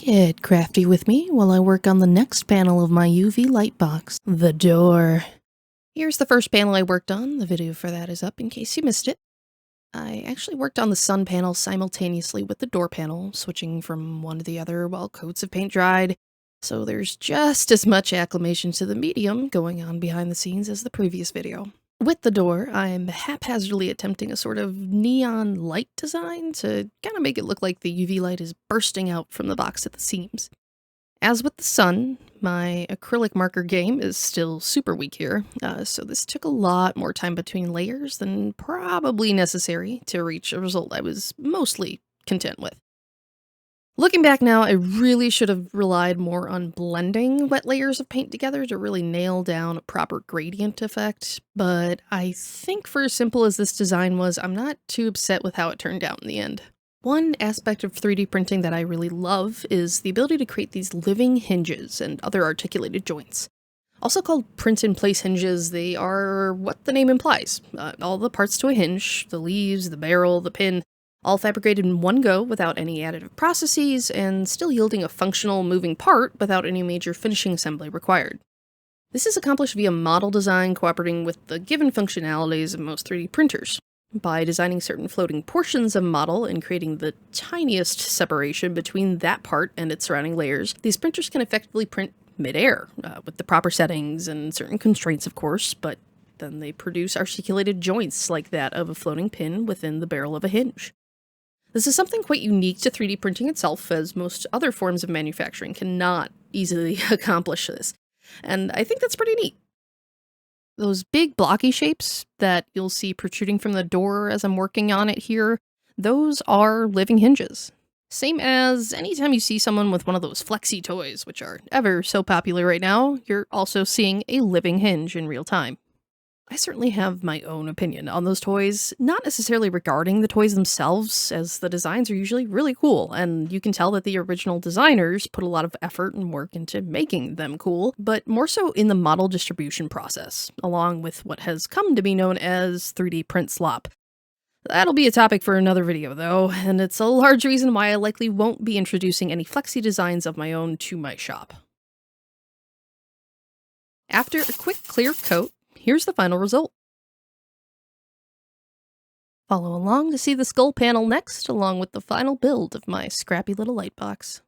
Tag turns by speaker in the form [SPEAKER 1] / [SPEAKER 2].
[SPEAKER 1] Get crafty with me while I work on the next panel of my UV light box, the door. Here's the first panel I worked on. The video for that is up in case you missed it. I actually worked on the sun panel simultaneously with the door panel, switching from one to the other while coats of paint dried, so there's just as much acclimation to the medium going on behind the scenes as the previous video. With the door, I'm haphazardly attempting a sort of neon light design to kind of make it look like the UV light is bursting out from the box at the seams. As with the sun, my acrylic marker game is still super weak here, so this took a lot more time between layers than probably necessary to reach a result I was mostly content with. Looking back now, I really should have relied more on blending wet layers of paint together to really nail down a proper gradient effect, but I think for as simple as this design was, I'm not too upset with how it turned out in the end. One aspect of 3D printing that I really love is the ability to create these living hinges and other articulated joints. Also called print-in-place hinges, they are what the name implies. All the parts to a hinge, the leaves, the barrel, the pin, all fabricated in one go without any additive processes, and still yielding a functional moving part without any major finishing assembly required. This is accomplished via model design cooperating with the given functionalities of most 3D printers. By designing certain floating portions of a model and creating the tiniest separation between that part and its surrounding layers, these printers can effectively print mid-air, with the proper settings and certain constraints of course, but then they produce articulated joints like that of a floating pin within the barrel of a hinge. This is something quite unique to 3D printing itself, as most other forms of manufacturing cannot easily accomplish this, and I think that's pretty neat. Those big blocky shapes that you'll see protruding from the door as I'm working on it here, those are living hinges. Same as anytime you see someone with one of those flexi toys, which are ever so popular right now, you're also seeing a living hinge in real time. I certainly have my own opinion on those toys, not necessarily regarding the toys themselves, as the designs are usually really cool, and you can tell that the original designers put a lot of effort and work into making them cool, but more so in the model distribution process, along with what has come to be known as 3D print slop. That'll be a topic for another video though, and it's a large reason why I likely won't be introducing any flexi designs of my own to my shop. After a quick clear coat, here's the final result. Follow along to see the skull panel next, along with the final build of my scrappy little light box.